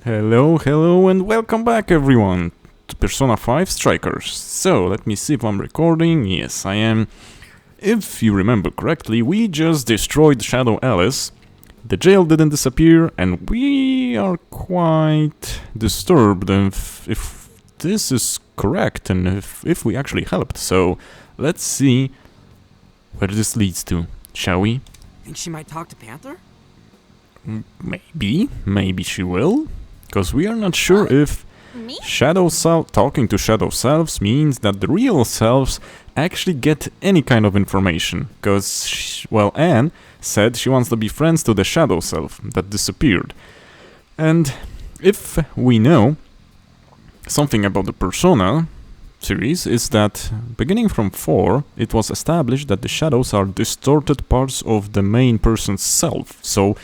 Hello, and welcome back, everyone, to Persona 5 Strikers. So, let me see if I'm recording. Yes, I am. If you remember correctly, we just destroyed Shadow Alice. The jail didn't disappear, and we are quite disturbed if this is correct and if we actually helped. So, let's see where this leads to, shall we? Think she might talk to Panther? Maybe she will. Because we are not sure if Me? talking to shadow selves means that the real selves actually get any kind of information. Because, Anne said she wants to be friends to the shadow self that disappeared. And if we know something about the Persona series, is that beginning from 4, it was established that the shadows are distorted parts of the main person's self. So,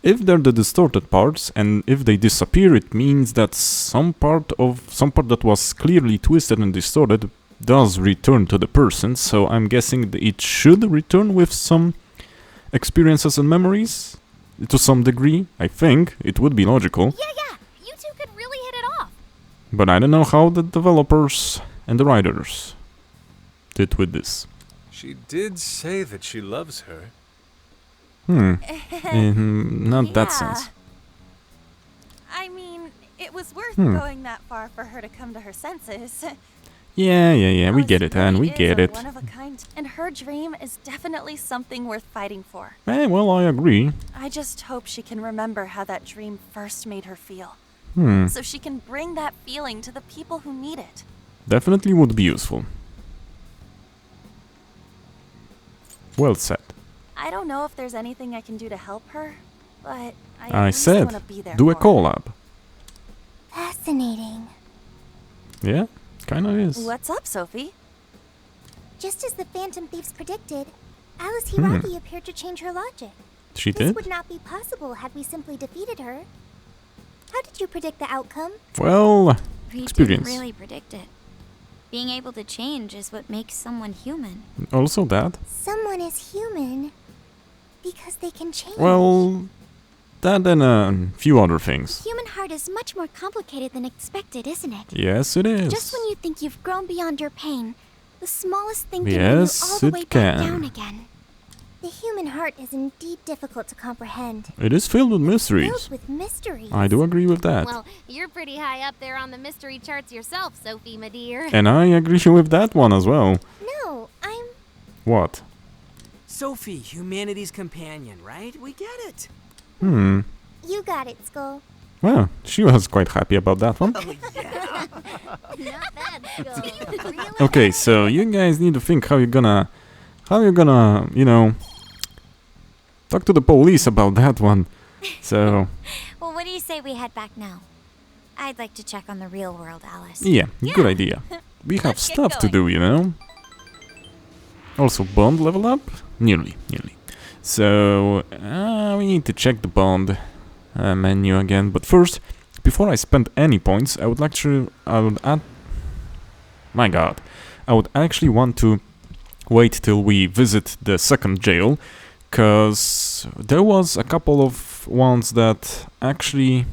if they're the distorted parts, and if they disappear, it means that some part that was clearly twisted and distorted does return to the person, so I'm guessing that it should return with some experiences and memories, to some degree. I think it would be logical. Yeah, you two could really hit it off. But I don't know how the developers and the writers did with this. She did say that she loves her. Not that sense. I mean, it was worth going that far for her to come to her senses. Yeah, we Alice get it, Anne, we really get is a it. one of a kind, and her dream is definitely something worth fighting for. Well, I agree. I just hope she can remember how that dream first made her feel. So she can bring that feeling to the people who need it. Definitely would be useful. Well said. I don't know if there's anything I can do to help her, but I I at least said, want to be there do a for her. collab. Fascinating. Yeah, kinda is. What's up, Sophie? Just as the Phantom Thieves predicted, Alice Hiragi appeared to change her logic. She This did? would not be possible had we simply defeated her. How did you predict the outcome? Well, We experience. didn't really predict it. Being able to change is what makes someone human. Also that. Someone is human because they can change. Well, that and a few other things. The human heart is much more complicated than expected, isn't it? Yes, it is. Just when you think you've grown beyond your pain, the smallest thing can Yes, bring you all the it way can. back down again. The human heart is indeed difficult to comprehend. It is filled with Filled mysteries. with mysteries. I do agree with that. Well, you're pretty high up there on the mystery charts yourself, Sophie, my dear. And I agree with that one as well. No, I'm... What? Sophie, humanity's companion, right? We get it. You got it, Skull. Well, she was quite happy about that one. Not bad, Skull. Okay, so you guys need to think how you're gonna, you know, talk to the police about that one. So, Well, what do you say we head back now? I'd like to check on the real world, Alice. yeah, good idea. We have Let's get stuff to do, going. you know. Also, bond level up? Nearly. So, we need to check the bond menu again. But first, before I spend any points, I would actually want to wait till we visit the second jail, cause there was a couple of ones that actually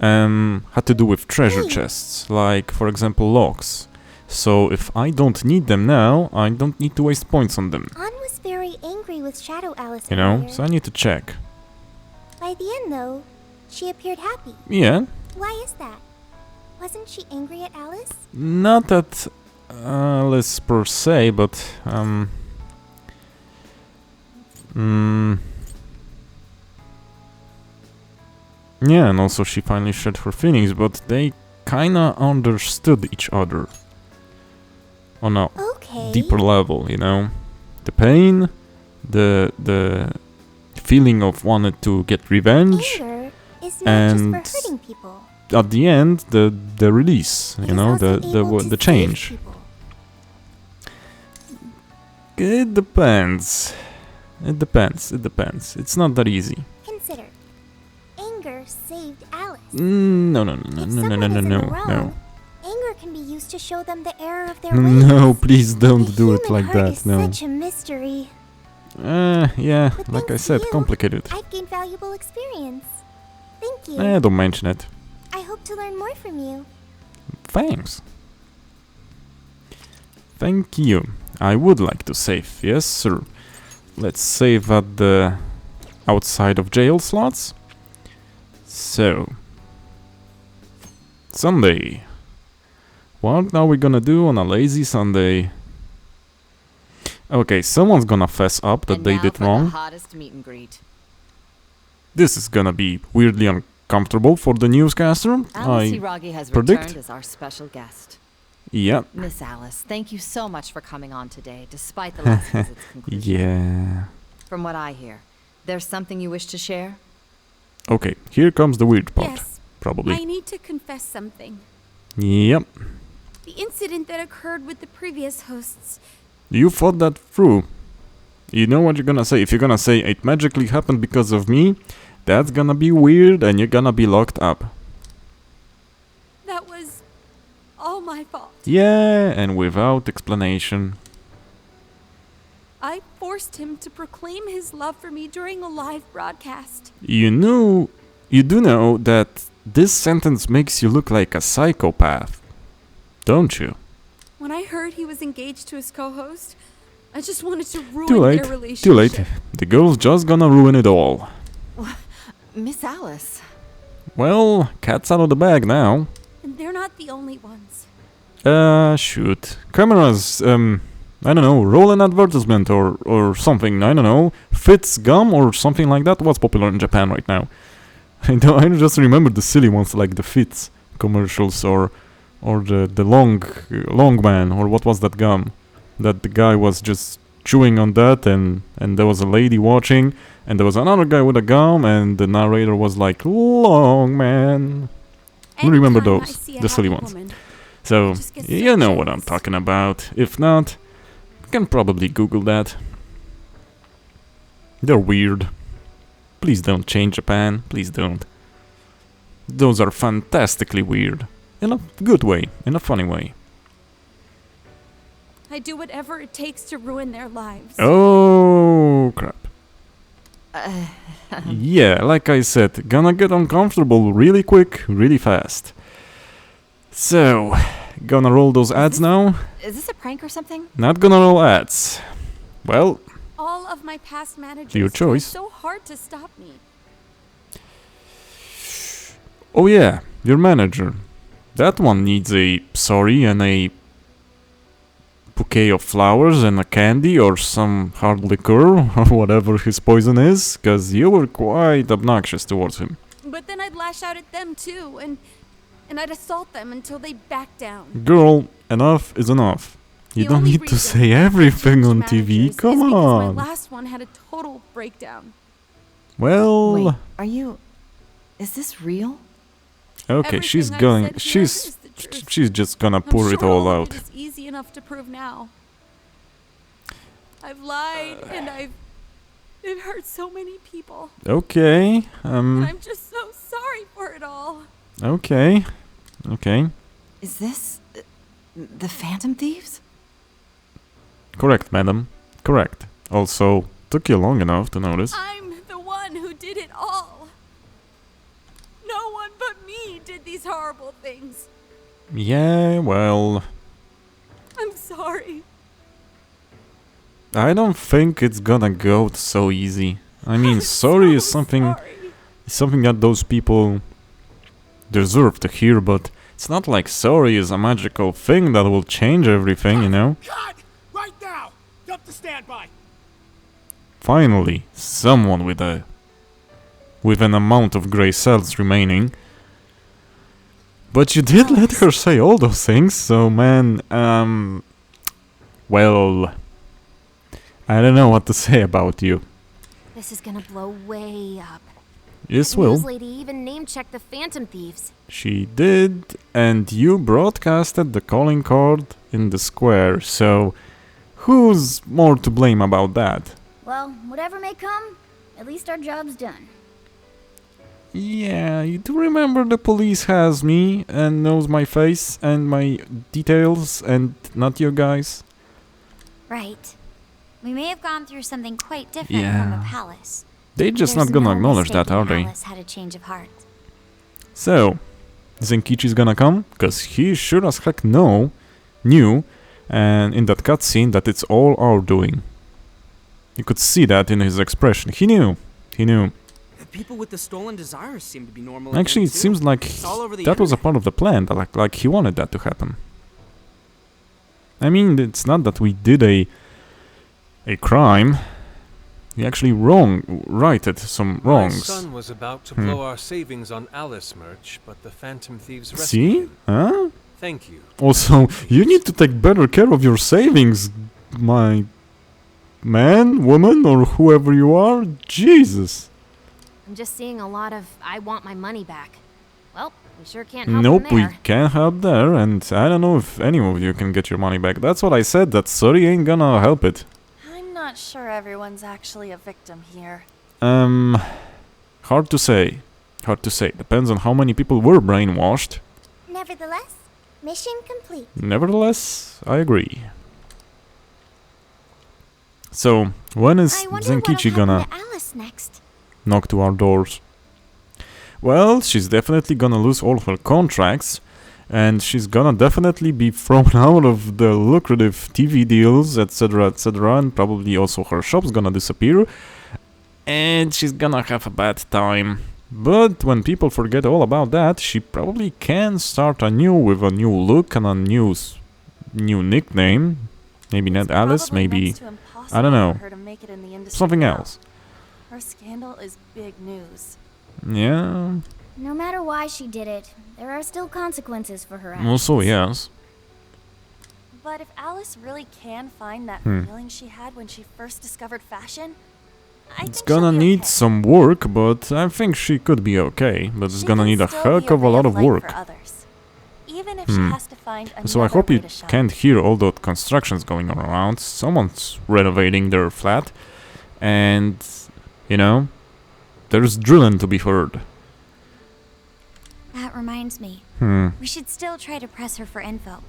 had to do with treasure chests, like for example locks. So if I don't need them now, I don't need to waste points on them. Ann was very angry with Shadow Alice You know, earlier. so I need to check. By the end, though, she appeared happy. Yeah, Why is that? Wasn't she angry at Alice? not at Alice per se, but yeah, and also she finally shared her feelings, but they kinda understood each other on a Okay. deeper level, you know. The pain, the feeling of wanting to get revenge, Anger is not and just for hurting people. at the end, the release, It you is know, also able the to change. save people. It depends. It depends. It's not that easy. Consider. Anger saved Alice. No. If someone is in the wrong, anger can be used to show them the error of their ways. No, please don't The do it human like heart that. is No. such a mystery. Yeah, But like I thanks to said, you, complicated. I've gained valuable experience. Thank you. Don't mention it. I hope to learn more from you. Thanks. Thank you. I would like to save. Yes, sir. Let's save at the outside of jail slots. So, Sunday. What are we gonna do on a lazy Sunday? Okay, someone's gonna fess up that they did wrong. The hottest meet and greet. This is gonna be weirdly uncomfortable for the newscaster. Alice I Hiragi has predict. returned as our special guest. Yeah. Miss Alice, thank you so much for coming on today, despite the last visit's conclusion. Yeah. From what I hear, there's something you wish to share? Okay, here comes the weird part. Yes. Probably. I need to confess something. Yep. The incident that occurred with the previous hosts. You thought that through. You know what you're gonna say. If you're gonna say it magically happened because of me, that's gonna be weird and you're gonna be locked up. That was all my fault. Yeah, and without explanation. I forced him to proclaim his love for me during a live broadcast. You do know that this sentence makes you look like a psychopath, don't you? When I heard he was engaged to his co-host, I just wanted to ruin Too late, their relationship. too late. The girl's just gonna ruin it all. Miss Alice. Well, cat's out of the bag now. And they're not the only ones. Shoot. Cameras, I don't know, roll an advertisement or something, I don't know. Fitz gum or something like that. What's popular in Japan right now? I just remember the silly ones like the Fitz commercials or the long man, or what was that gum? That the guy was just chewing on that and there was a lady watching and there was another guy with a gum and the narrator was like, long man. You remember Anytime I those, see a the silly happy ones. woman, So, just get so you know what I'm jealous. talking about. If not, you can probably Google that. They're weird. Please don't change Japan. Please don't. Those are fantastically weird. In a good way. In a funny way. I do whatever it takes to ruin their lives. Oh, crap. Yeah, like I said, gonna get uncomfortable really quick, really fast. So, gonna roll those ads now? Is this a prank or something? Not gonna roll ads. Well, All of my past managers Your tried choice. so hard to stop me. oh yeah, your manager. That one needs a sorry and a bouquet of flowers and a candy or some hard liquor or whatever his poison is, cause you were quite obnoxious towards him. But then I'd lash out at them too, and I'd assault them until they backed down. Girl, enough is enough. You The don't only need to reason say I everything on changed TV, managers come is because on. my last one had a total breakdown. Well, Wait, are you... Is this real? okay, she's Everything I've going, said here is the truth. she's just gonna I'm pour it sure all of out. It is easy enough to prove now. I've lied and it hurt so many people. Okay, I'm just so sorry for it all. okay. Is this... the Phantom Thieves? Correct, madam. Correct. Also, took you long enough to notice. I'm the one who did it all. No one but me did these horrible things. Yeah, well, I'm sorry. I don't think it's gonna go so easy. I mean, I'm sorry so is something sorry. that those people deserve to hear, but it's not like sorry is a magical thing that will change everything, you know? Cut! Right now! Dump the standby! Finally, someone with an amount of gray cells remaining. But you did let her say all those things, so man, well, I don't know what to say about you. This is gonna blow way up. Yes, News will. lady even name-checked the Phantom Thieves. She did, and you broadcasted the calling card in the square, so who's more to blame about that? Well, whatever may come, at least our job's done. Yeah, you do remember the police has me and knows my face and my details and not you guys? Right. We may have gone through something quite different from Yeah. a palace. They just There's not gonna no acknowledge that, mistaking are they? Alice had a change of heart. So, Zenkichi's gonna come? Because he sure as heck knew, and in that cutscene, that it's all our doing. You could see that in his expression. He knew. The people with the stolen desires seem to be normal. Actually, it seems like It's all over the that was a internet. part of the plan, that like he wanted that to happen. I mean, it's not that we did a crime. We actually righted some My wrongs. son was about to blow our savings on Alice merch, but the Phantom Thieves rescued See? him. Huh? Thank you. Also, you need to take better care of your savings, my man, woman, or whoever you are. Jesus. I'm just seeing a lot of I want my money back. Well, we sure can't help Nope, them we there. can't help there, and I don't know if any of you can get your money back. That's what I said, that sorry ain't gonna help it. I'm not sure everyone's actually a victim here. Hard to say. Depends on how many people were brainwashed. Nevertheless, mission complete. Nevertheless, I agree. So, when is I wonder Zenkichi what'll gonna happen to Alice next. knock to our doors? Well, she's definitely gonna lose all her contracts, and she's gonna definitely be thrown out of the lucrative TV deals, etc., and probably also her shop's gonna disappear, and she's gonna have a bad time. But when people forget all about that, she probably can start anew with a new look and a new nickname. Maybe not Alice, Probably maybe next to impossible I don't know, for her to make it in the industry something now. else. Her scandal is big news. Yeah. No matter why she did it, there are still consequences for her actions. Also, yes. But if Alice really can find that feeling she had when she first discovered fashion, I It's think she'll gonna be need okay. some work, but I think she could be okay. But it's She gonna can need a still be heck of a ray lot of light work. for others, even if she has to find So I another hope way you to shine. can't hear all the constructions going on around. Someone's renovating their flat, and you know, there's drilling to be heard. That reminds me. We should still try to press her for info.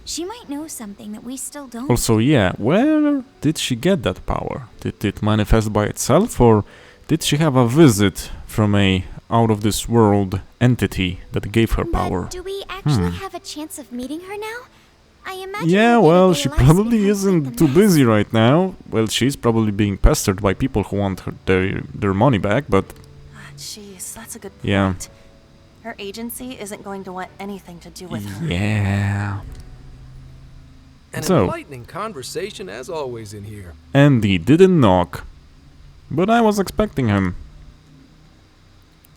She might know something that we still don't. Also, yeah, where did she get that power? Did it manifest by itself, or did she have a visit from a out-of-this-world entity that gave her power? But do we actually have a chance of meeting her now? I imagine Yeah, her well, day-to-day she life probably becomes isn't like a too mess. busy right now. Well, she's probably being pestered by people who want their money back, but Jeez, that's a good point. Yeah. Her agency isn't going to want anything to do with her. yeah. An So. enlightening conversation as always in here. And he didn't knock. But I was expecting him.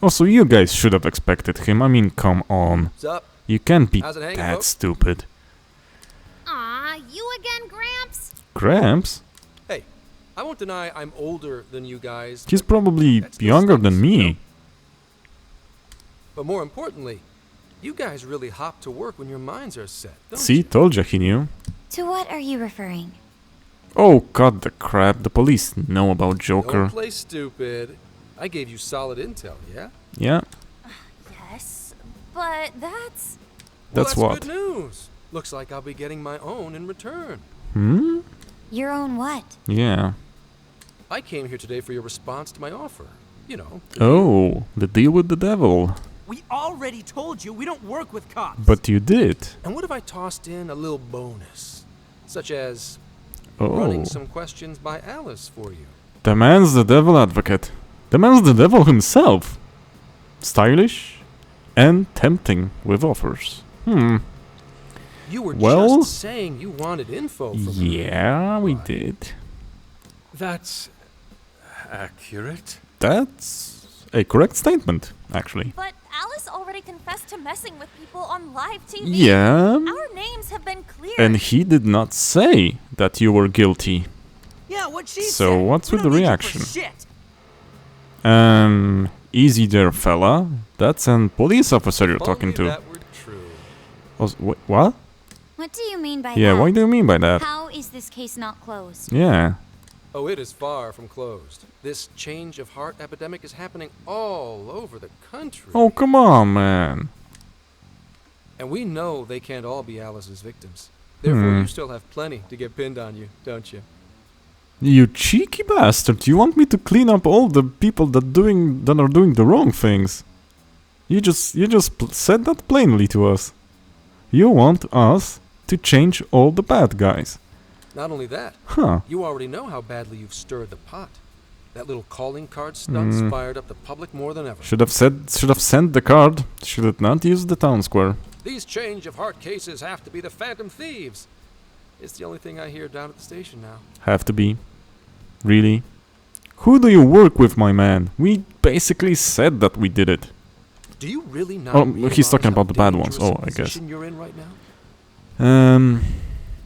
Also, you guys should have expected him. I mean, come on. What's up? You can't be How's it hanging, that folks? stupid. Aw, you again, Gramps? Gramps? Hey, I won't deny I'm older than you guys. He's but probably that still younger stinks, than you know? me. But more importantly, you guys really hop to work when your minds are set, don't See, you? told you he knew. To what are you referring? Oh, cut the crap. The police know about Joker. Don't play stupid. I gave you solid intel, yeah? Yeah, Yes, but that's... Well, that's that's what. good news. Looks like I'll be getting my own in return. Hmm? Your own what? Yeah. I came here today for your response to my offer. You know. Oh, the deal with the devil. We already told you we don't work with cops. But you did. And what if I tossed in a little bonus? Such as Oh. running some questions by Alice for you. The man's the devil advocate. The man's the devil himself. Stylish and tempting with offers. You were Well, just saying you wanted info from her. Yeah, we did. That's accurate. That's a correct statement, actually. But Alice already confessed to messing with people on live TV. Yeah, Our names have been cleared. and he did not say that you were guilty. Yeah, what she So said. what's We with don't the need you for reaction? shit. Easy there, fella. That's an police officer you're If talking only to. that were true. What? What do you mean by Yeah, that? what do you mean by that? How is this case not closed? Yeah. Oh, it is far from closed. This change of heart epidemic is happening all over the country. Oh, come on, man. And we know they can't all be Alice's victims. Therefore, you still have plenty to get pinned on you, don't you? You cheeky bastard. You want me to clean up all the people that are doing the wrong things? You just said that plainly to us. You want us to change all the bad guys. Not only that, Huh. you already know how badly you've stirred the pot. That little calling card stunt's fired up the public more than ever. Should have sent the card. Should have not used the town square. These change of heart cases have to be the Phantom Thieves. It's the only thing I hear down at the station now. Have to be. Really? Who do you work with, my man? We basically said that we did it. Do you really not Oh, realize he's talking how about the bad ones. dangerous Oh, a I guess. position you're in right now?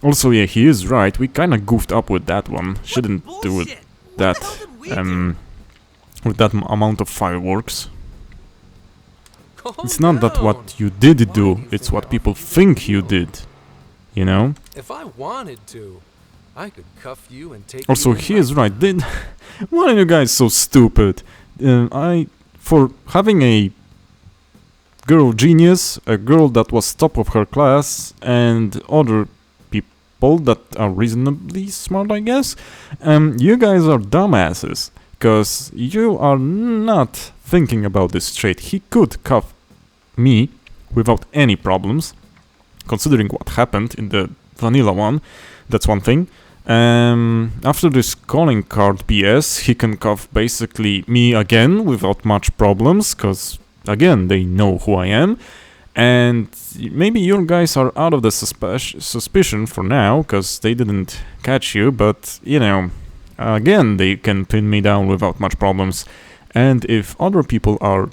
Also, yeah, he is right. We kind of goofed up with that one. Shouldn't do it that with that amount of fireworks. It's not that what you did do, it's what people think you did. You know? If I wanted to, I could cuff you and take Also, you he is right. Why are you guys so stupid? For having a girl genius, a girl that was top of her class, and other people that are reasonably smart, I guess, you guys are dumbasses, because you are not thinking about this straight. He could cuff me without any problems, considering what happened in the vanilla one. That's one thing. After this calling card BS, he can cuff basically me again without much problems, because again, they know who I am. And maybe your guys are out of the suspicion for now, because they didn't catch you, but, you know, again, they can pin me down without much problems. And if other people are,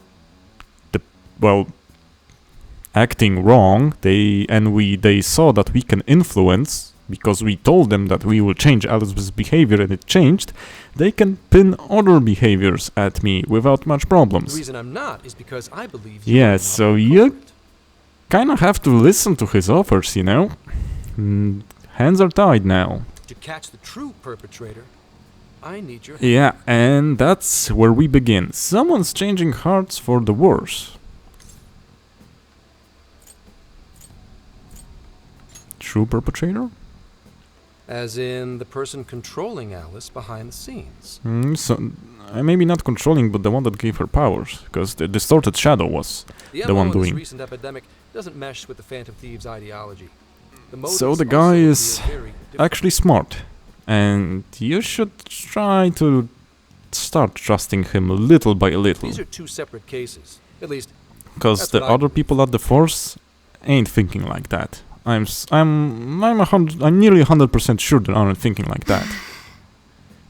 acting wrong, they saw that we can influence, because we told them that we will change Alice's behavior and it changed, they can pin other behaviors at me without much problems. The reason I'm not is because I believe you are Yeah, not so the you culprit. kind of have to listen to his offers, you know? Hands are tied now. To catch the true perpetrator, I need your help. Yeah, and that's where we begin. Someone's changing hearts for the worse. True perpetrator? As in the person controlling Alice behind the scenes. Maybe not controlling, but the one that gave her powers, because the distorted shadow was the one MO in doing. this recent epidemic doesn't mesh with the Phantom Thieves' ideology. The So motives the guy also is appear very different. actually smart, and you should try to start trusting him little by little, These are two separate cases. At least, because that's the what I other believe. people at the force ain't thinking like that. I'm nearly 100% sure they aren't thinking like that.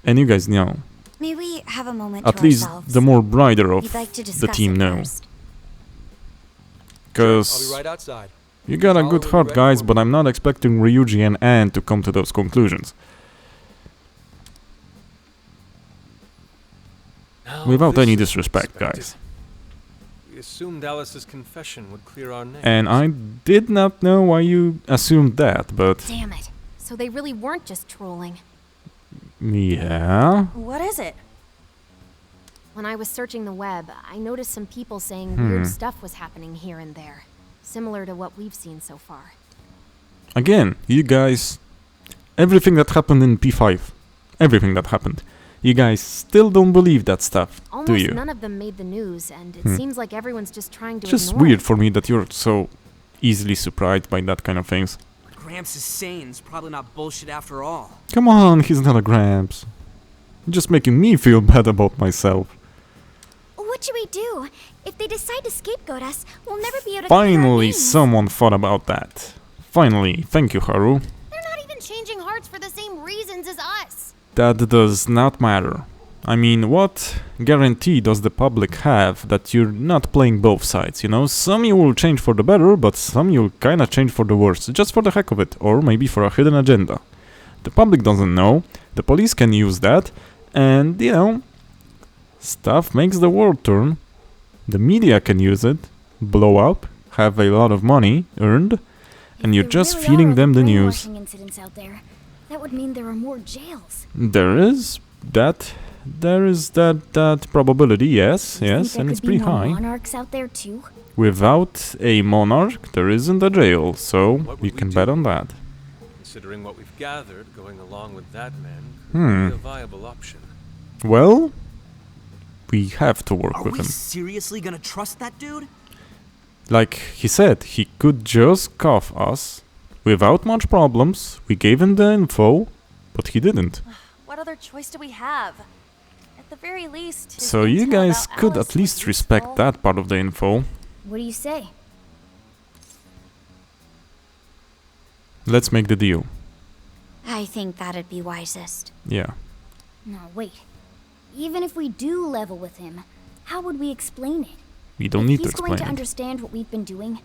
And you guys know. May we have a moment At to least ourselves? the more brighter of We'd like to the discuss team it know. first. I'll Because be right outside. you got a good Follow heart, the guys, red but I'm not expecting Ryuji and Anne to come to those conclusions. Now Without this any is disrespect, unexpected. guys. We assumed Alice's confession would clear our names. And I did not know why you assumed that, but Damn it. So they really weren't just trolling. yeah. What is it? When I was searching the web, I noticed some people saying weird stuff was happening here and there, similar to what we've seen so far. Again, you guys, everything that happened in P5, everything that happened, you guys still don't believe that stuff, do Almost you? none of them made the news, and it seems like everyone's just trying to Just ignore weird it. for me that you're so easily surprised by that kind of things. Gramps is sane. It's probably not bullshit after all. Come on, he's not a Gramps. You're just making me feel bad about myself. What should we do? If they decide to scapegoat us, we'll never be able to clear our Finally, names. someone thought about that. Finally, thank you, Haru. They're not even changing hearts for the same reasons as us. That does not matter. I mean, what guarantee does the public have that you're not playing both sides, you know? Some you will change for the better, but some you'll kinda change for the worse, just for the heck of it, or maybe for a hidden agenda. The public doesn't know, the police can use that, and, you know, stuff makes the world turn. The media can use it, blow up, have a lot of money earned, and you're just feeding them the news. Incidents out there. That would mean there are more jails. There is that probability, yes, and it's pretty high. Monarchs out there too. Without a monarch, there isn't a jail, so What would you we can do? bet on that. Considering what we've gathered, going along with that man Hmm. could be a viable option. Well, we have to work Are with we him. seriously gonna trust that dude? like he said, he could just cuff us without much problems. We gave him the info, but he didn't. What other choice do we have? At the very least, his So you intel guys about could Alice at least was respect useful. that part of the info. What do you say? Let's make the deal. I think that'd be wisest. Yeah. No, wait. Even if we do level with him, how would we explain it? We don't If need to he's going explain to it. understand what we've been doing,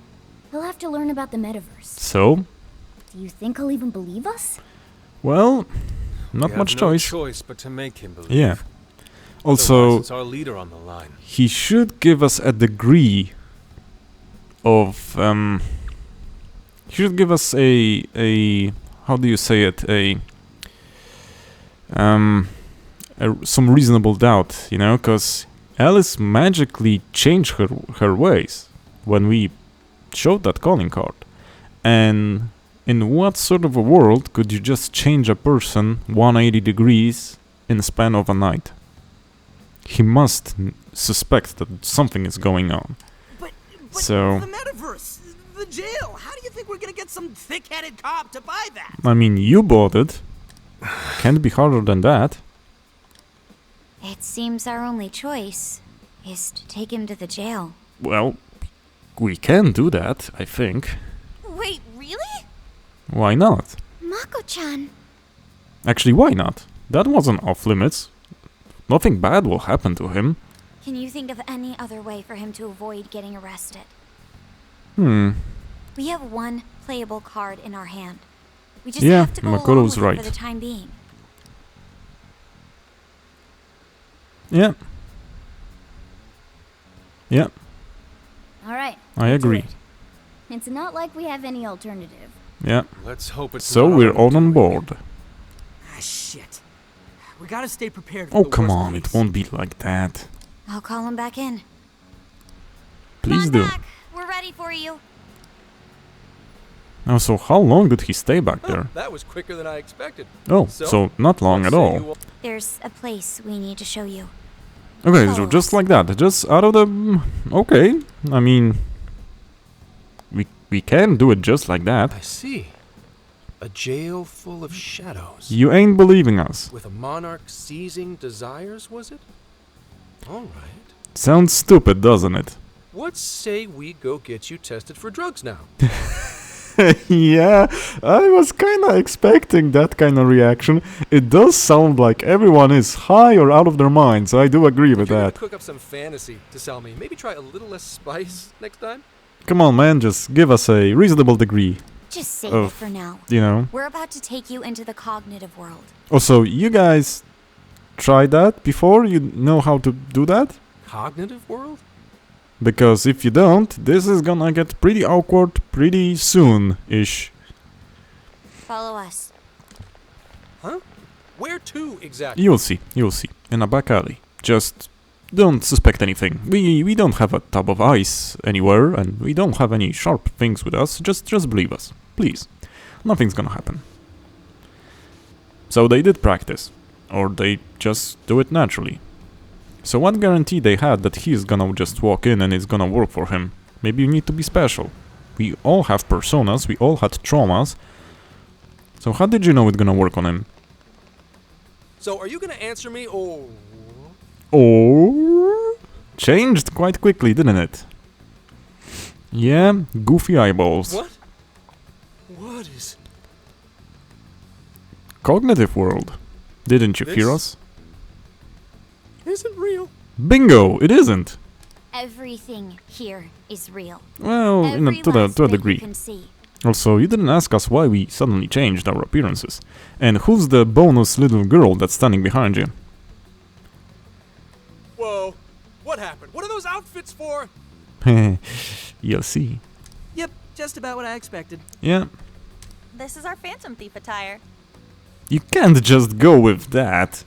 he'll have to learn about the metaverse. So, Do you think he'll even believe us? well, not We much have no choice. choice but to make him believe. Yeah. Otherwise, Also, it's our leader on the line. he should give us a degree of he should give us a how do you say it, some reasonable doubt, you know, because Alice magically changed her ways when we showed that calling card. And in what sort of a world could you just change a person 180 degrees in the span of a night? He must suspect that something is going on. But So- the metaverse, the jail. How do you think we're gonna get some thick-headed cop to buy that? I mean, you bought it. Can't be harder than that. It seems our only choice is to take him to the jail. Well, we can do that, I think. Wait, really? Why not? Mako-chan. Actually, why not? That wasn't off limits. Nothing bad will happen to him. Can you think of any other way for him to avoid getting arrested? We have one playable card in our hand. We just Yeah, have to go along Makoto's with it right. for the time being. Yeah. Yeah, All right. I let's do agree. it. It's not like we have any alternative. Yeah. Let's hope it's So not we're our all on doing. board. Ah, shit. We gotta stay prepared for Oh, the come worst on, it case. won't be like that. I'll call him back in. Please Come do. on back. We're ready for you. Oh, so how long did he stay back there? That was quicker than I expected. Oh, So, so not long What at say all. you all- There's a place we need to show you. Okay, so just like that, just out of the... Okay, I mean... We can do it just like that. I see. A jail full of shadows. You ain't believing us. With a monarch seizing desires, was it? All right. Sounds stupid, doesn't it? What say we go get you tested for drugs now? Yeah, I was kinda expecting that kind of reaction. It does sound like everyone is high or out of their minds, I do agree with If you're gonna that. cook up some fantasy to sell me, maybe try a little less spice next time? Come on, man, just give us a reasonable degree, Just save Oh. it for now. you know. We're about to take you into the cognitive world. Also, you guys tried that before? You know how to do that? Cognitive world? Because if you don't, this is gonna get pretty awkward pretty soon-ish. Follow us. Huh? Where to exactly? You'll see, in a back alley. Just don't suspect anything. We don't have a tub of ice anywhere, and we don't have any sharp things with us. Just believe us, please. Nothing's gonna happen. So they did practice, or they just do it naturally. So what guarantee they had that he's gonna just walk in and it's gonna work for him? Maybe you need to be special. We all have personas, we all had traumas. So how did you know it's gonna work on him? So are you gonna answer me or... Oh, changed quite quickly, didn't it? Yeah, goofy eyeballs. What? What is... Cognitive world. Didn't you hear This- us? Isn't real. Bingo, it isn't. Everything here is real. Well, Every to a last bit you degree. can see. Also, you didn't ask us why we suddenly changed our appearances. And who's the bonus little girl that's standing behind you? Whoa. What happened? What are those outfits for? You'll see. Yep, just about what I expected. Yeah, This is our Phantom Thief attire. you can't just go with that.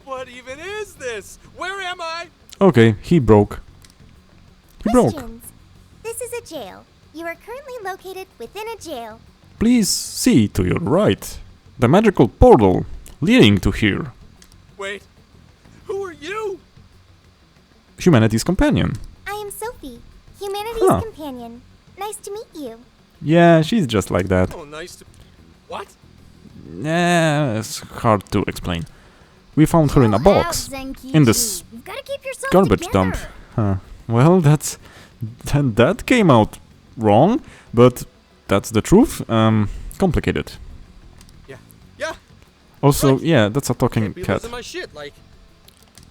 What even is this? Where am I? Okay, he broke. He broke. Questions. This is a jail. You are currently located within a jail. Please see to your right. The magical portal leading to here. Wait. Who are you? Humanity's companion. I am Sophie, Alice's companion. Nice to meet you. Yeah, she's just like that. Oh, nice to... What? Yeah, it's hard to explain. We found her in a box. In this You've got to keep yourself garbage together. dump. Huh. Well, that came out wrong, but that's the truth. Complicated. Yeah. Also, Right. yeah, that's a talking Can't be cat. losing my shit, like...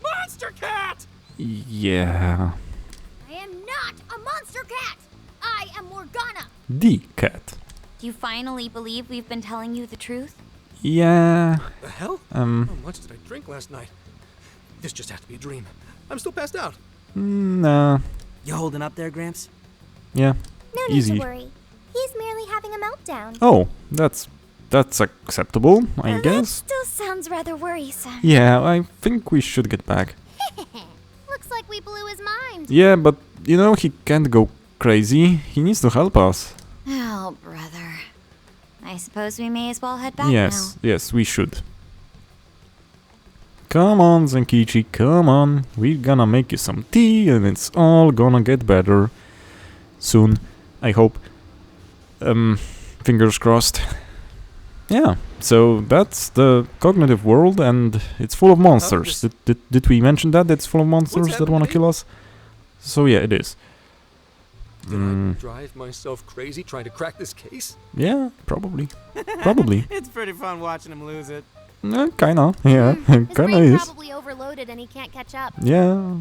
Monster cat! Yeah, I am not a monster cat. I am Morgana. the cat. Do you finally believe we've been telling you the truth? Yeah. The hell? How much did I drink last night? This just has to be a dream. I'm still passed out. Nah. You holding up there, Gramps? Yeah. No need Easy. to worry. He's merely having a meltdown. Oh, that's acceptable, I guess. Still sounds rather worrisome. Yeah, I think we should get back. Looks like we blew his mind. Yeah, but you know, he can't go crazy. He needs to help us. Oh, brother. I suppose we may as well head back Yes, we should. Come on, Zenkichi, come on. We're gonna make you some tea and it's all gonna get better. Soon, I hope. Fingers crossed. Yeah, so that's the cognitive world and it's full of monsters. Did we mention that? It's full of monsters that wanna kill us? So yeah, it is. Did I drive myself crazy trying to crack this case? Yeah, probably. Probably. It's pretty fun watching him lose it. Kinda, yeah. His Kinda brain is. probably overloaded and he can't catch up. Yeah.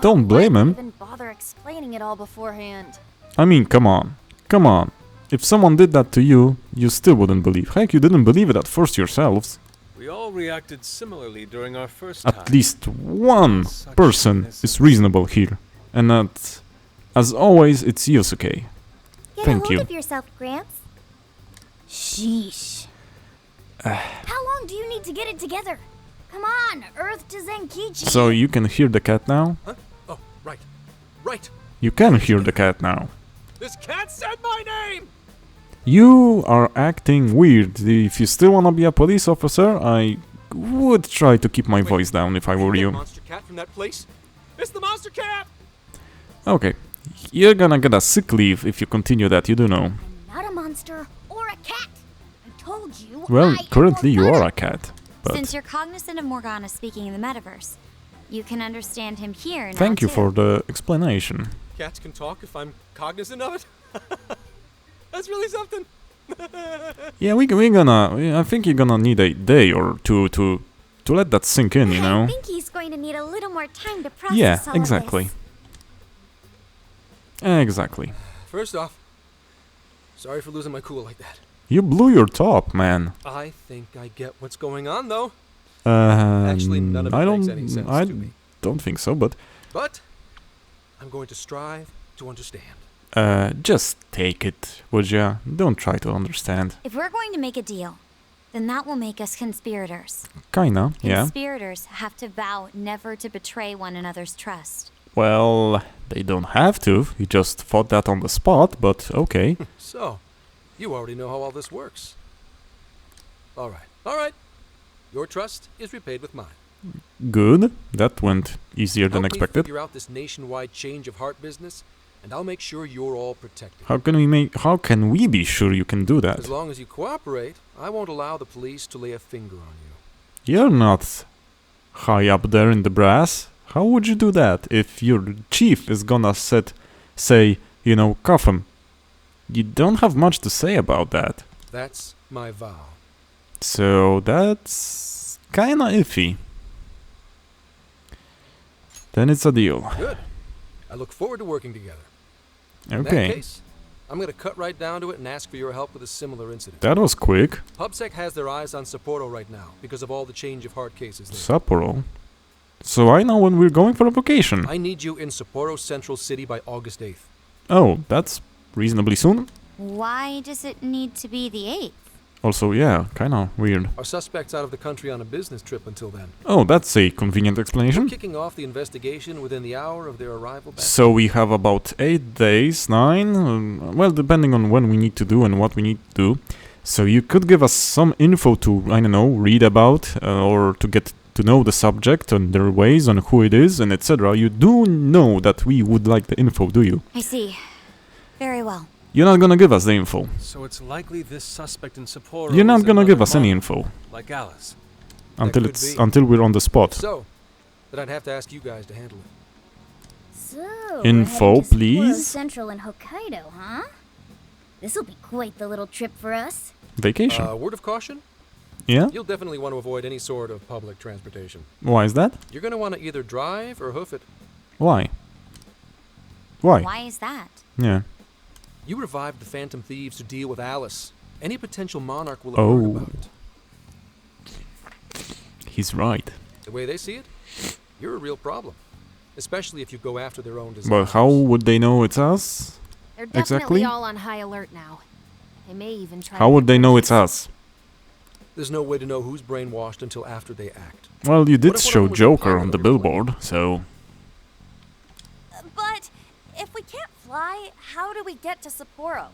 Don't blame Why him. even bother explaining it all beforehand? I mean, come on. Come on. If someone did that to you, you still wouldn't believe. Heck, you didn't believe it at first yourselves. We all reacted similarly during our first At time. least one Such person innocence. is reasonable here. And that, as always, it's Yosuke. Get Thank a hold you. of yourself, Gramps. Sheesh. How long do you need to get it together? Come on, Earth to Zenkichi. So you can hear the cat now? Huh? Oh, right. Right. You can hear the cat now. This cat said my name! You are acting weird. If you still wanna be a police officer, I would try to keep my voice down if I were That you. monster cat from that place? It's the monster cat! Okay. You're gonna get a sick leave if you continue that, you do know. I'm not a monster or a cat. I told you. Well, I am currently you Morgana. are a cat. But Since you're cognizant of Morgana speaking in the metaverse, you can understand him here now thank you too. for the explanation. Cats can talk if I'm cognizant of it? That's really something! Yeah, we're gonna. I think you're gonna need a day or two to let that sink in, you I know? think he's going to need a little more time to process Yeah, all exactly. of Exactly. First off, sorry for losing my cool like that. You blew your top, man. I think I get what's going on, though. Actually, Actually, none of it makes any sense I to me. don't think so, but But I'm going to strive to understand. just take it, would ya? Don't try to understand. If we're going to make a deal, then that will make us conspirators. Kinda, yeah. Conspirators have to vow never to betray one another's trust. Well, they don't have to. You just thought that on the spot, but okay. So, you already know how all this works. Alright. Your trust is repaid with mine. Good. That went easier than Help me expected. figure out this nationwide change of heart business, and I'll make sure you're all protected. How can we be sure you can do that? As long as you cooperate, I won't allow the police to lay a finger on you. You're not high up there in the brass. How would you do that if your chief is gonna say, you know, cuff him? You don't have much to say about that. That's my vow. So that's kinda iffy. Then it's a deal. Good. I look forward to working together. In that Okay. case, I'm going to cut right down to it and ask for your help with a similar incident. That was quick. PubSec has their eyes on Sapporo right now because of all the change of heart cases there. Sapporo. So I know when we're going for a vacation. I need you in Sapporo Central City by August 8th. Oh, that's reasonably soon. Why does it need to be the 8th? Also, yeah, kinda weird. Our suspect's out of the country on a business trip until then. Oh, that's a convenient We're explanation. kicking off the investigation within the hour of their arrival back. So we have about 8 days, 9, well, depending on when we need to do and what we need to do. So you could give us some info to, I don't know, read about or to get to know the subject and their ways and who it is and etc. You do know that we would like the info, do you? I see. Very well. You're not gonna give us the info. So it's likely this suspect in Sapporo You're not is gonna give another us any model, info like Alice. until we're on the spot. So, then I'd have to ask you guys to handle it. So, Info, we're heading to Sapporo please. Central and Hokkaido, huh? This'll be quite the little trip for us. Vacation. Word of caution? Yeah? You'll definitely want to avoid any sort of public transportation. Why is that? You're going to want to either drive or hoof it. Why? Why? Why is that? Yeah. You revived the Phantom Thieves to deal with Alice. Any potential monarch will have Oh. heard about it. He's right. The way they see it, you're a real problem. Especially if you go after their own desires. But how would they know it's us? They're definitely Exactly. all on high alert now. They may even try How to would they know it's us? There's no way to know who's brainwashed until after they act. Well, you did What if one of show them was a Joker pilot on the of your plane? billboard, so... But if we can't fly, how do we get to Sapporo?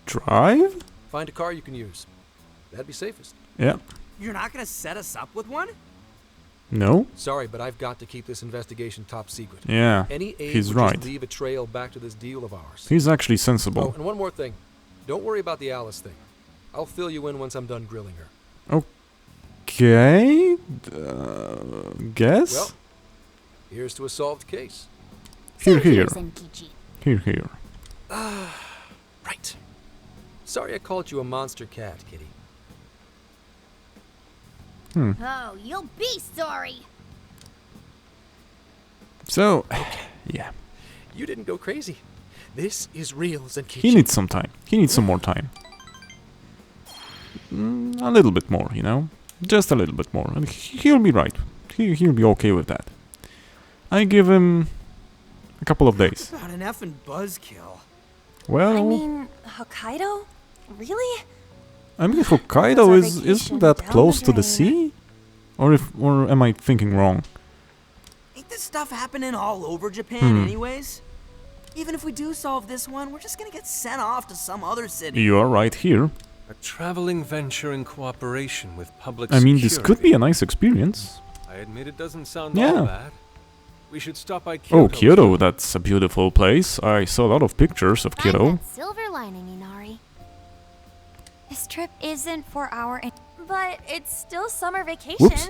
Drive? Find a car you can use. That'd be safest. Yeah. You're not gonna set us up with one? No? Sorry, but I've got to keep this investigation top secret. Yeah. Any aid He's would right. just leave a trail back to this deal of ours. He's actually Oh, sensible. and one more thing. Don't worry about the Alice thing. I'll fill you in once I'm done grilling her. Okay... guess? Well, here's to a solved case. Here, Thank you, here. Zenkichi. Here, here. Right. Sorry I called you a monster cat, kitty. Oh, you'll be sorry. So... yeah. You didn't go crazy. This is real, Zenkichi. He needs some time. He needs some more time. A little bit more, you know? Just a little bit more. And he'll be right. He'll be okay with that. I give him... a couple of days. About an effing buzzkill. Well... I mean, Hokkaido? Really? Hokkaido our isn't vacation that down close the to the drain. sea? Or am I thinking wrong? Ain't this stuff happening all over Japan Hmm. anyways? Even if we do solve this one, we're just gonna get sent off to some other city. You are right here. A traveling venture in cooperation with public I mean, this could be security. a nice experience. I admit it doesn't sound Yeah. all bad. We should stop by Kyoto. Oh, Kyoto, that's a beautiful place. I saw a lot of pictures of Find Kyoto. that silver lining, Inari. This trip isn't for our... But it's still summer vacation. Whoops.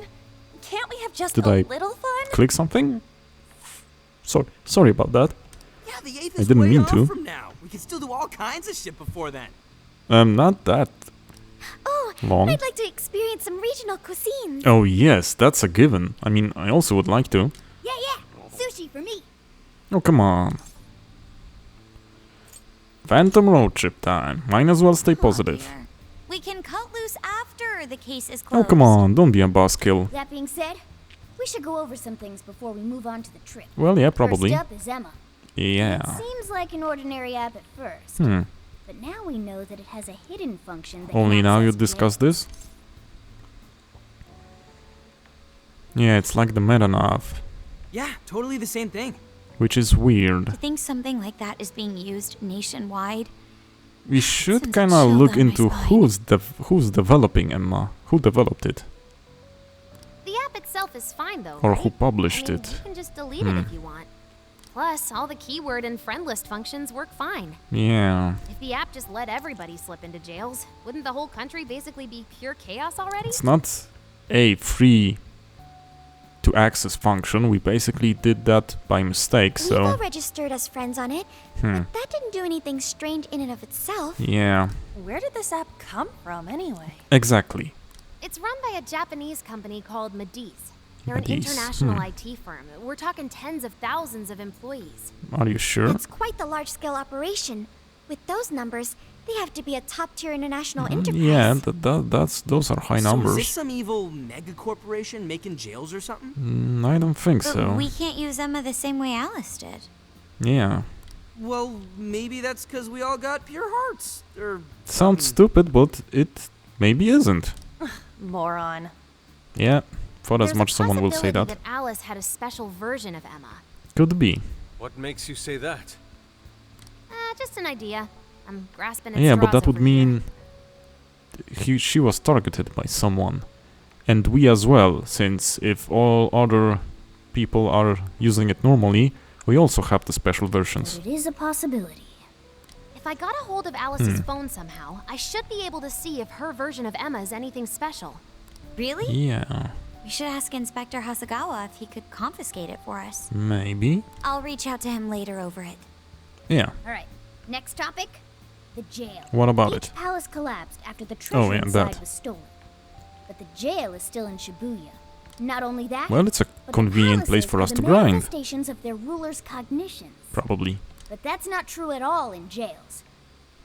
Can't we have just Did a I little fun? Click something? Sorry about that. Yeah, the 8th I is didn't way mean off to. from now. We can still do all kinds of shit before then. Not that Oh, long. I'd like to experience some regional cuisines. Oh yes, that's a given. I mean, I also would like to. Yeah, sushi for me. Oh, come on. Phantom road trip time. Might as well stay positive. dear. We can cut loose after the case is Oh, closed. come on, don't be a buzzkill. That being said, we should go over some things before we move on to the trip. Well, yeah, probably. First up is Emma. Yeah. Seems like an ordinary app at first, but now we know that it has a hidden function that Only can now you access discuss mail. this? Yeah, it's like the meta-nav, Yeah, totally the same thing. which is weird. You think something like that is being used nationwide? We should Sends a kinda chill look down my into spine. who's developing Emma. Who developed it? The app itself is fine though, Or right? who published I mean, it? You can just delete it if you want. Plus, all the keyword and friend list functions work fine. Yeah. If the app just let everybody slip into jails, wouldn't the whole country basically be pure chaos already? It's not a free to access function. We basically did that by mistake, We've all so registered as friends on it, but that didn't do anything strange in and of itself. yeah. Where did this app come from anyway? Exactly. It's run by a Japanese company called Mediz. They're an Mediz, international IT firm. We're talking tens of thousands of employees. Are you sure? It's quite the large-scale operation. With those numbers, they have to be a top-tier international enterprise. Yeah, those are high So is numbers. this some evil mega corporation making jails or something? I don't think But so. we can't use Emma the same way Alice did. Yeah. Well, maybe that's because we all got pure hearts. Or Sounds stupid, but it maybe isn't. Moron. Yeah, for as There's much a someone will say possibility that. Alice had a special version of Emma. Could be. What makes you say that? Just an idea. I'm grasping at Yeah, but straws that would over here. mean she was targeted by someone. And we as well, since if all other people are using it normally, we also have the special versions. But it is a possibility. If I got a hold of Alice's phone somehow, I should be able to see if her version of Emma is anything special. Really? Yeah, We should ask Inspector Hasagawa if he could confiscate it for us. maybe. I'll reach out to him later over it. Yeah, Alright, next topic. The jail. what about Each it? palace collapsed after the treasure yeah, inside that. was stolen. But the jail is still in Shibuya. Not only that, Well, it's a but the convenient place palaces for are us the to grind. manifestations of their rulers' cognitions. Probably. But that's not true at all in jails.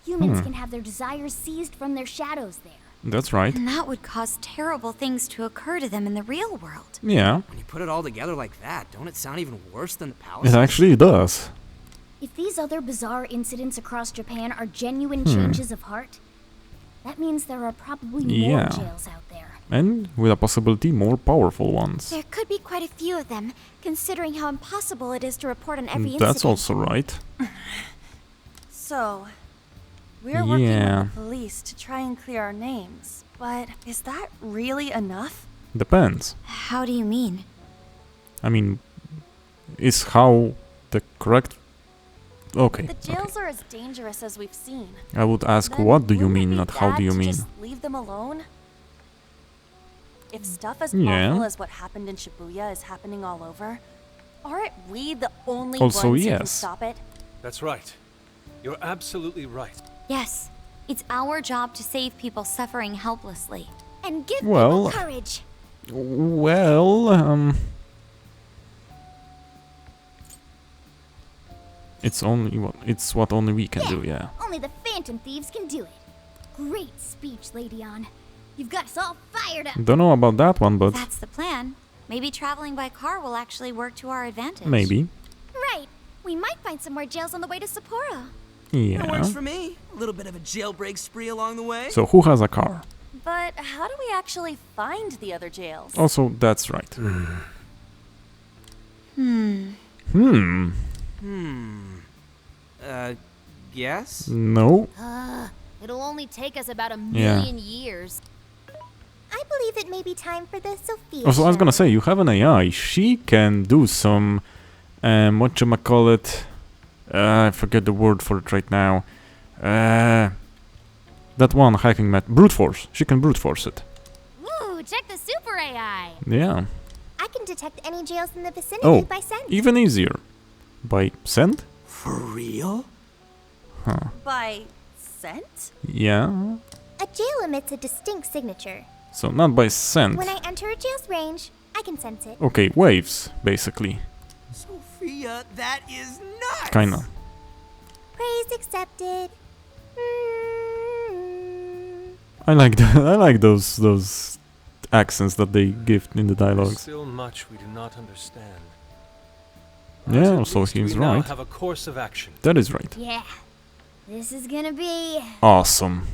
Humans can have their desires seized from their shadows there. That's right. And that would cause terrible things to occur to them in the real world. Yeah, When you put it all together like that, don't it sound even worse than the palace? it actually does. If these other bizarre incidents across Japan are genuine changes of heart, that means there are probably more Yeah. jails out there. And with a possibility more powerful ones. There could be quite a few of them, considering how impossible it is to report on every That's incident. also right. So, we're working Yeah. with the police to try and clear our names. But is that really enough? Depends. How do you mean? I mean, is how the correct... Okay, The okay. jails are as dangerous as we've seen. I would ask Then what do you wouldn't it mean, be not how do bad you to mean. just leave them alone? If stuff as Yeah. awful as what happened in Shibuya is happening all over, aren't we the only Also, ones who can yes. stop it? That's right. You're absolutely right. Yes, it's our job to save people suffering helplessly. And give Well- people courage. Well, it's what only we can do, yeah. Only the Phantom Thieves can do it. Great speech, Lady On. You've got us all fired up. Don't know about that one, but That's the plan. Maybe traveling by car will actually work to our advantage. maybe. Right. We might find some more jails on the way to Sapporo. That Yeah. works for me. A little bit of a jailbreak spree along the way. So who has a car? But how do we actually find the other jails? Also, that's right. Hmm. Yes? No. It'll only take us about a Yeah. million years. I believe it may be time for the Sophia Also, I was gonna show. say, you have an AI. She can do some, whatchamacallit, I forget the word for it right now. That one hacking brute force. She can brute force it. Woo, check the super AI. Yeah. I can detect any jails in the vicinity Oh, by scent. even easier. By scent? For real? By scent? Yeah. A jail emits a distinct signature. So not by scent. When I enter a jail's range, I can sense it. Okay, waves, basically. Sophia, that is nuts! Kinda. Praise accepted. I like I like those accents that they give in the There's dialogues. still much we do not understand. Yeah, At also least he's we now right. have a course of action. That is right. Yeah. This is gonna be... Awesome.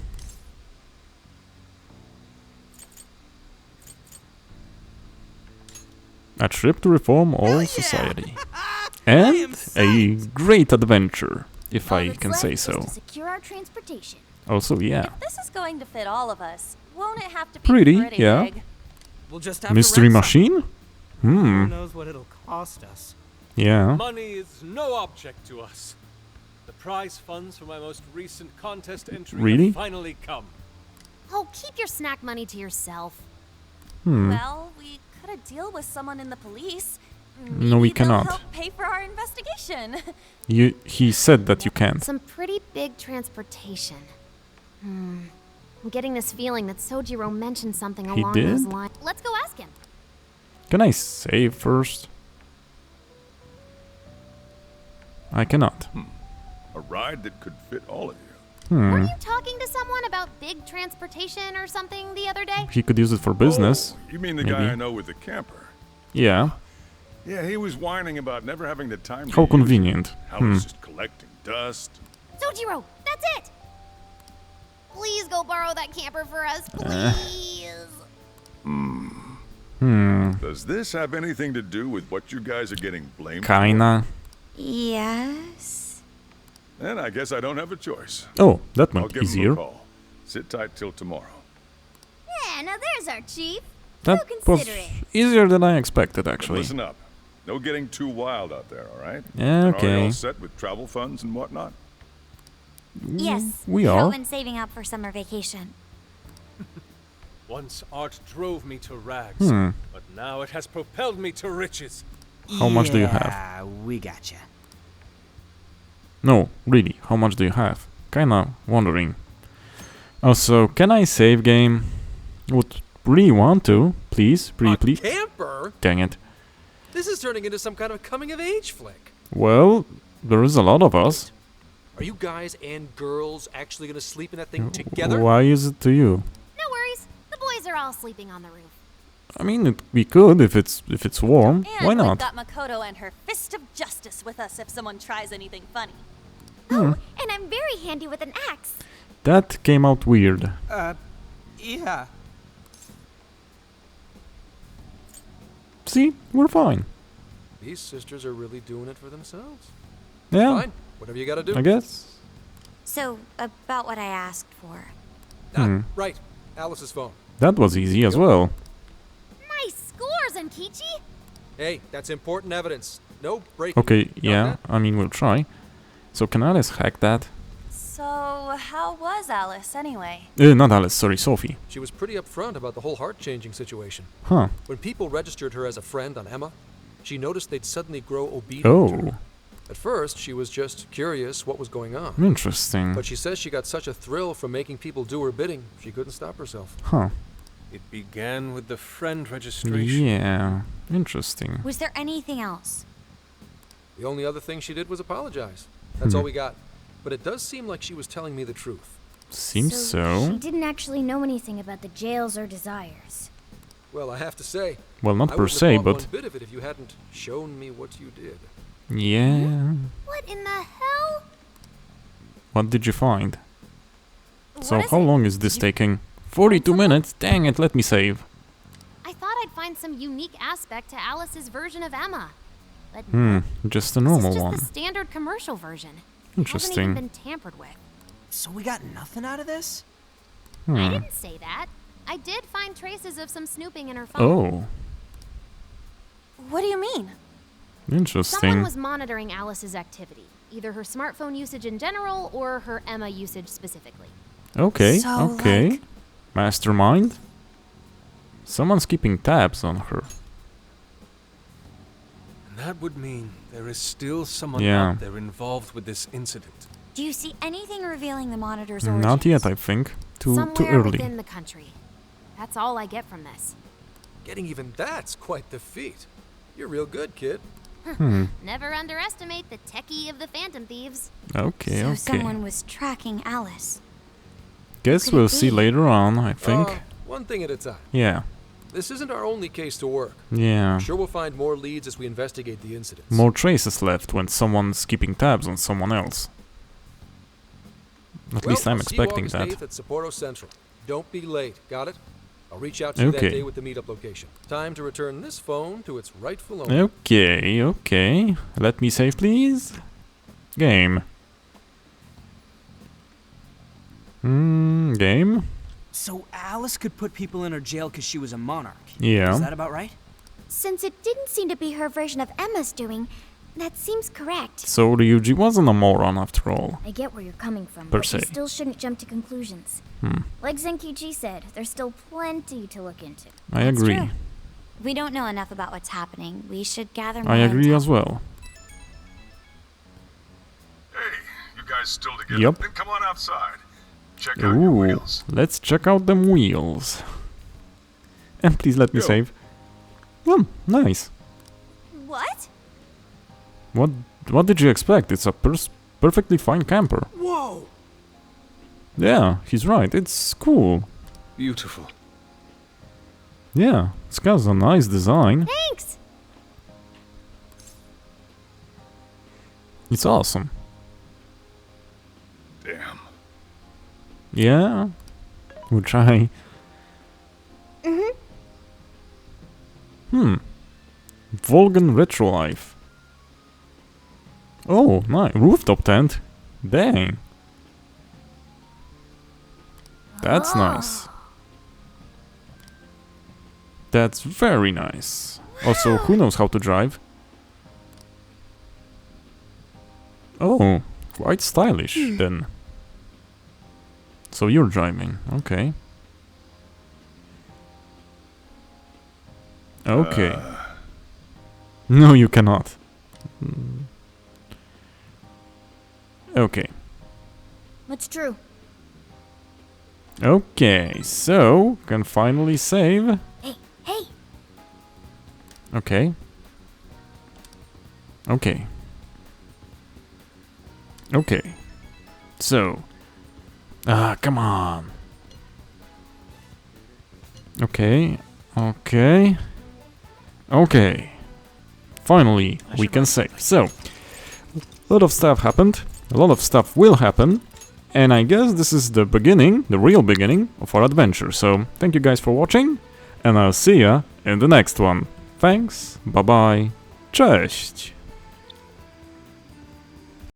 A trip to reform all society. And a great adventure, if all I that's can left say is so. to secure our transportation. Also, yeah. If this is going to fit all of us, won't it have to be Pretty, pretty yeah. big? We'll just have Mystery to rent machine? Who Hmm. knows what it'll cost us? Yeah. Money is no object to us. The prize funds for my most recent contest entry Really? have finally come. Oh, keep your snack money to yourself. Hmm. Well, we cut a deal with someone in the police. No, we Maybe they'll cannot. help pay for our investigation. He said that you can't. Some pretty big transportation. I'm getting this feeling that Sojiro mentioned something He along those did? lines. Let's go ask him. Can I save first? I cannot. A ride that could fit all of you. Were Hmm. you talking to someone about big transportation or something the other day? He could use it for business. Oh, you mean the maybe. guy I know with the camper? Yeah. Yeah, he was whining about never having the time to How use it. convenient. How Hmm. he's just collecting dust. Sojiro, that's it! Please go borrow that camper for us, please. Hmm. Does this have anything to do with what you guys are getting blamed Kinda. Yes. for? Then I guess I don't have a choice. Oh, that I'll went give him easier. a call. Sit tight till tomorrow. Yeah, now there's our chief. That was easier than I expected, actually. Listen up. No getting too wild out there, all right? Yeah, And are you okay. all set with travel funds and whatnot? Yes, We I've are. been saving up for summer vacation. Once art drove me to rags, Hmm. but now it has propelled me to riches. How much do you have? Yeah, we gotcha. No, really, how much do you have? Kinda wondering. Also, can I save game? Would really want to. Please, A please. camper? Dang it. This is turning into some kind of coming-of-age flick. Well, there is a lot of us. Are you guys and girls actually gonna sleep in that thing together? Why is it to you? No worries. The boys are all sleeping on the roof. I mean, we could if it's warm. And Why we've not? got Makoto and her fist of justice with us if someone tries anything funny. Oh, and I'm very handy with an axe. That came out weird. Yeah. See, we're fine. These sisters are really doing it for themselves. Yeah, Fine, whatever you gotta do. I guess. So, about what I asked for. Right, Alice's phone. That was easy as well. Nice score, Zenkichi! Hey, that's important evidence. No breaking. Okay, Got yeah, that? I mean, we'll try. So can Alice hack that? So, how was Alice anyway? Not Alice, sorry, Sophie. She was pretty upfront about the whole heart-changing situation. Huh. When people registered her as a friend on Emma, she noticed they'd suddenly grow obedient to her. Oh, At first, she was just curious what was going on. interesting. But she says she got such a thrill from making people do her bidding, she couldn't stop herself. Huh. It began with the friend registration. Yeah, interesting. Was there anything else? The only other thing she did was apologize. That's all we got. But it does seem like she was telling me the truth. Seems She so. didn't actually know anything about the jails or desires. Well, I have to say, Well, I not per wouldn't have se, bought but one bit of it if you hadn't shown me what you did. yeah. What in the hell? What did you find? So What is how it? long is this taking? 42 minutes? Dang it, let me save. I thought I'd find some unique aspect to Alice's version of Emma. But Just a this normal is just one. the standard commercial version. It Interesting. hasn't even been tampered with. So we got nothing out of this? I didn't say that. I did find traces of some snooping in her phone. Oh, What do you mean? Someone interesting. was monitoring Alice's activity, either her smartphone usage in general or her Emma usage specifically. Okay, So, okay. like- Mastermind? Someone's keeping tabs on her. And that would mean there is still someone Yeah. out there involved with this incident. Do you see anything revealing the monitor's origins? Not yet, I think. Too Somewhere early. within the country. That's all I get from this. Getting even that's quite the feat. You're real good, kid. Never underestimate the techie of the Phantom Thieves. Okay, So okay. someone was tracking Alice. Guess could we'll it see be? later on, I think. One thing at a time. Yeah, This isn't our only case to work. yeah. I'm sure we'll find more leads as we investigate the incidents. More traces left when someone's keeping tabs on someone else. At least I'm I'll see you expecting August that. 8th at Sapporo Central. Don't be late, got it? I'll reach out to you that Okay. day with the meetup location. Time to return this phone to its rightful owner. Okay, okay. Let me save, please. Game. Game? So Alice could put people in her jail because she was a monarch. Yeah. Is that about right? Since it didn't seem to be her version of Emma's doing, that seems correct. So Ryuji wasn't a moron after all. I get where you're coming from, Per but you se. still shouldn't jump to conclusions. Like Zenkichi said, there's still plenty to look into. I That's agree. true. We don't know enough about what's happening. We should gather more I agree intel. as well. Hey, you guys still together? Yup. Then come on outside. Check out your Ooh, wheels. let's check out them wheels. And please let me Yo. save. Nice. What? What did you expect? It's a perfectly fine camper. Whoa! Yeah, he's right. It's cool. Beautiful. Yeah, it's got a nice design. Thanks! It's awesome. Damn. Yeah, we'll try. Volgan Retro Life. Oh, nice. Rooftop tent. Dang. That's nice. That's very nice. Also, who knows how to drive? Oh, quite stylish then. So you're driving, okay. Okay. No, you cannot. Okay. What's true? Okay, so can finally save. Hey, hey! Okay. Okay. Okay. So. Come on. Okay. Okay. Okay. Finally, we can save. So, a lot of stuff happened. A lot of stuff will happen. And I guess this is the beginning, the real beginning of our adventure. So, thank you guys for watching. And I'll see ya in the next one. Thanks. Bye bye. Cześć.